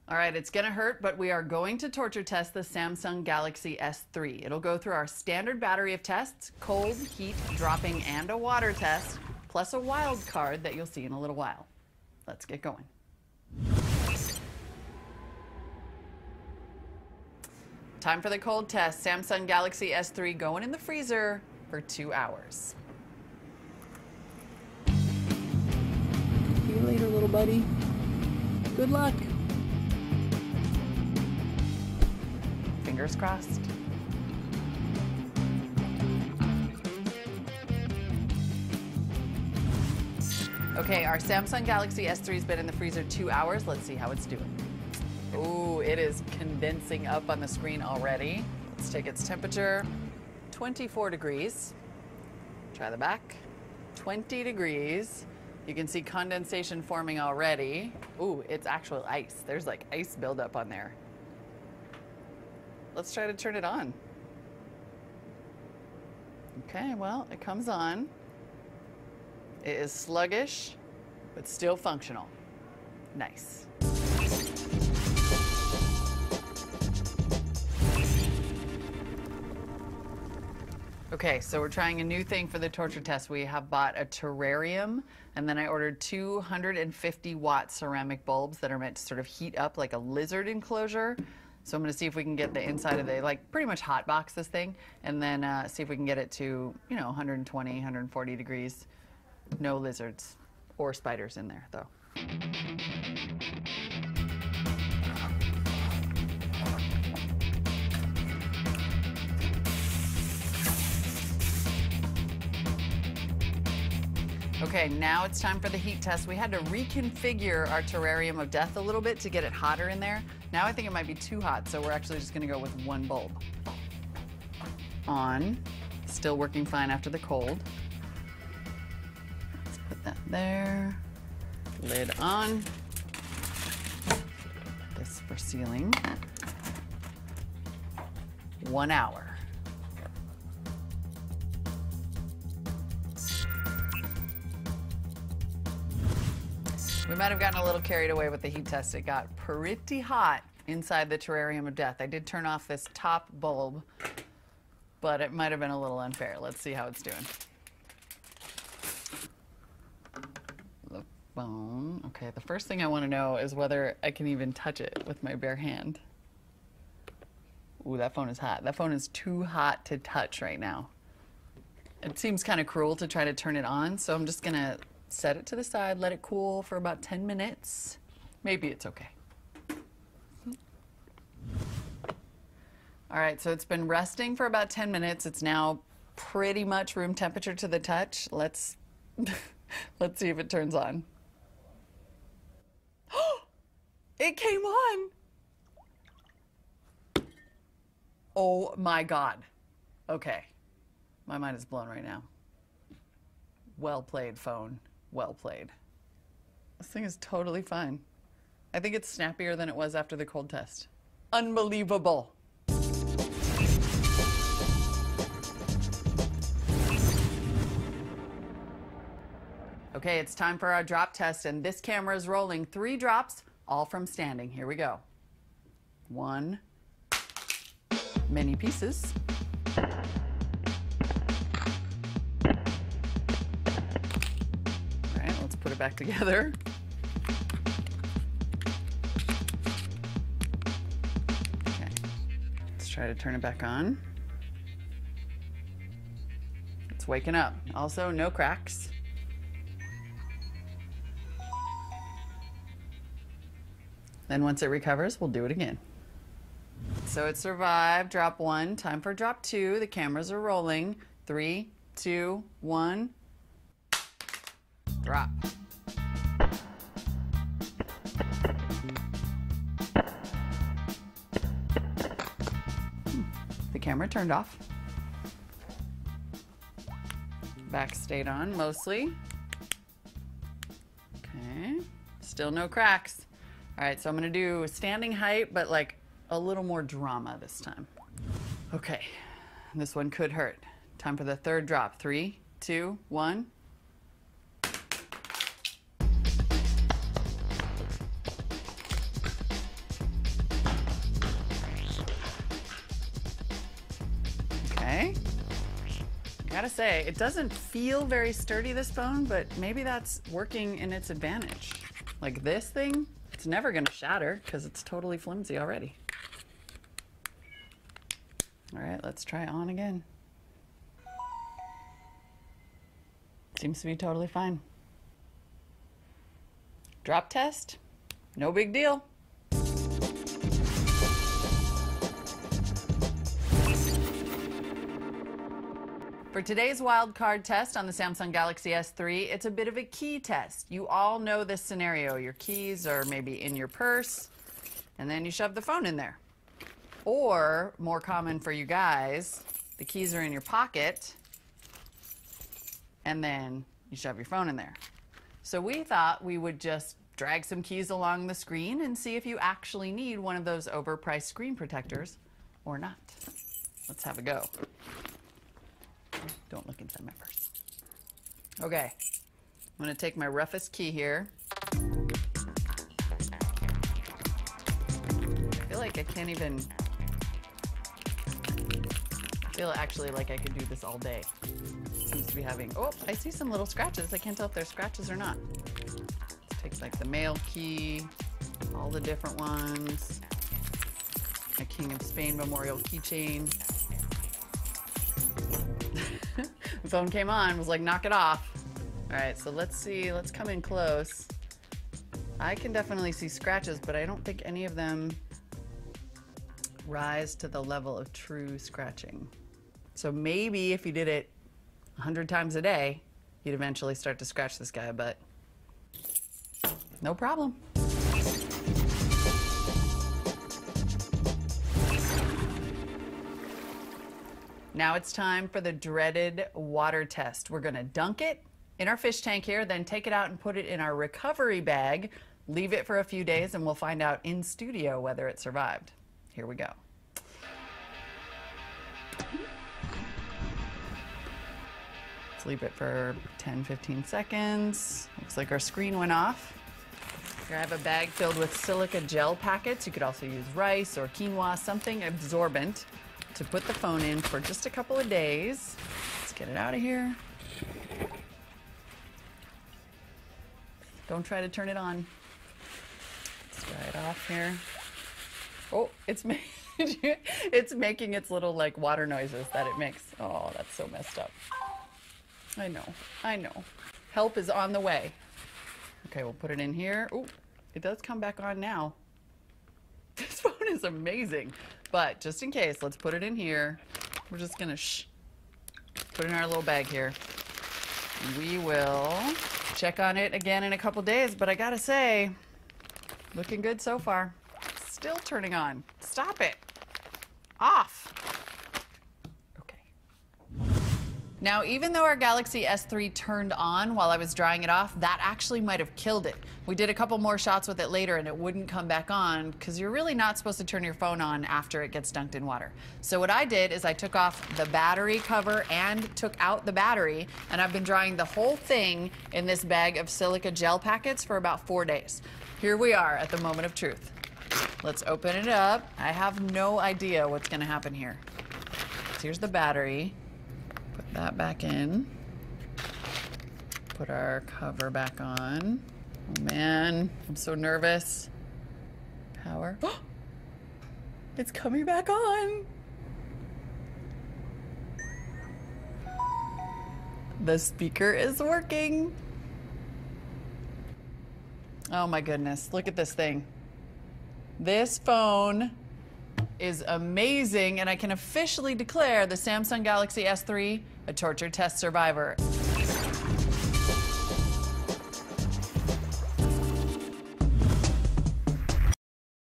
All right, it's gonna hurt, but we are going to torture test the Samsung Galaxy S3. It'll go through our standard battery of tests, cold, heat, dropping, and a water test, plus a wild card that you'll see in a little while. Let's get going. Time for the cold test. Samsung Galaxy S3 going in the freezer for 2 hours. See you later, little buddy. Good luck. Fingers crossed. Okay, our Samsung Galaxy S3 has been in the freezer 2 hours. Let's see how it's doing. Ooh, it is condensing up on the screen already. Let's take its temperature. 24 degrees. Try the back. 20 degrees. You can see condensation forming already. Ooh, it's actual ice. There's like ice buildup on there. Let's try to turn it on. Okay, well, it comes on. It is sluggish, but still functional. Nice. Okay, so we're trying a new thing for the torture test. We have bought a terrarium, and then I ordered 250-watt ceramic bulbs that are meant to sort of heat up like a lizard enclosure. So I'm going to see if we can get the inside of the, like, pretty much hot box this thing, and then see if we can get it to, you know, 120, 140 degrees. No lizards or spiders in there, though. Okay, now it's time for the heat test. We had to reconfigure our terrarium of death a little bit to get it hotter in there. Now I think it might be too hot, so we're actually just gonna go with one bulb. On, still working fine after the cold. Let's put that there. Lid on. This for sealing. 1 hour. We might have gotten a little carried away with the heat test. It got pretty hot inside the terrarium of death. I did turn off this top bulb, but it might have been a little unfair. Let's see how it's doing. The phone. Okay, the first thing I want to know is whether I can even touch it with my bare hand. Ooh, that phone is hot. That phone is too hot to touch right now. It seems kind of cruel to try to turn it on, so I'm just gonna set it to the side, let it cool for about 10 minutes. Maybe it's okay. All right, so it's been resting for about 10 minutes. It's now pretty much room temperature to the touch. Let's see if it turns on. It came on. Oh my God. Okay. My mind is blown right now. Well played, phone. Well played. This thing is totally fine. I think it's snappier than it was after the cold test. Unbelievable. Okay, it's time for our drop test, and this camera is rolling 3 drops, all from standing. Here we go. 1, many pieces. Put it back together. Okay, let's try to turn it back on. It's waking up. Also, no cracks. Then once it recovers, we'll do it again. So it survived drop 1. Time for drop 2. The cameras are rolling. 3, 2, 1. Drop. The camera turned off. Back stayed on mostly. Okay, still no cracks. All right, so I'm gonna do standing height, but like a little more drama this time. Okay, this one could hurt. Time for the third drop. 3, 2, 1. Gotta say, it doesn't feel very sturdy, this phone, but maybe that's working in its advantage. Like this thing, it's never gonna shatter because it's totally flimsy already. All right, let's try on again. Seems to be totally fine. Drop test, no big deal. For today's wildcard test on the Samsung Galaxy S3, it's a bit of a key test. You all know this scenario. Your keys are maybe in your purse, and then you shove the phone in there. Or, more common for you guys, the keys are in your pocket, and then you shove your phone in there. So we thought we would just drag some keys along the screen and see if you actually need one of those overpriced screen protectors or not. Let's have a go. Don't look inside my purse. Okay, I'm gonna take my roughest key here. I feel like I can't even, I feel actually like I could do this all day. Seems to be having, oh, I see some little scratches. I can't tell if they're scratches or not. Let's take like the mail key, all the different ones. My King of Spain Memorial keychain. The phone came on, was like, knock it off. All right, so let's see, let's come in close. I can definitely see scratches, but I don't think any of them rise to the level of true scratching. So maybe if you did it 100 times a day, you'd eventually start to scratch this guy, but no problem. Now it's time for the dreaded water test. We're gonna dunk it in our fish tank here, then take it out and put it in our recovery bag, leave it for a few days, and we'll find out in studio whether it survived. Here we go. Let's leave it for 10-15 seconds. Looks like our screen went off. Here I have a bag filled with silica gel packets. You could also use rice or quinoa, something absorbent, to put the phone in for just a couple of days. Let's get it out of here. Don't try to turn it on. Let's dry it off here. Oh, it's making its little like water noises that it makes. Oh, that's so messed up. I know. Help is on the way. Okay, we'll put it in here. Oh, it does come back on now. This phone is amazing. But just in case, let's put it in here. We're just gonna put it in our little bag here. And we will check on it again in a couple days, but I gotta say, looking good so far. Still turning on. Stop it. Off. Now, even though our Galaxy S3 turned on while I was drying it off, that actually might have killed it. We did a couple more shots with it later and it wouldn't come back on because you're really not supposed to turn your phone on after it gets dunked in water. So what I did is I took off the battery cover and took out the battery, and I've been drying the whole thing in this bag of silica gel packets for about 4 days. Here we are at the moment of truth. Let's open it up. I have no idea what's gonna happen here. So here's the battery. Put that back in. Put our cover back on. Oh man, I'm so nervous. Power. Oh, it's coming back on. The speaker is working. Oh my goodness, look at this thing. This phone is amazing, and I can officially declare the Samsung Galaxy S3 a torture test survivor.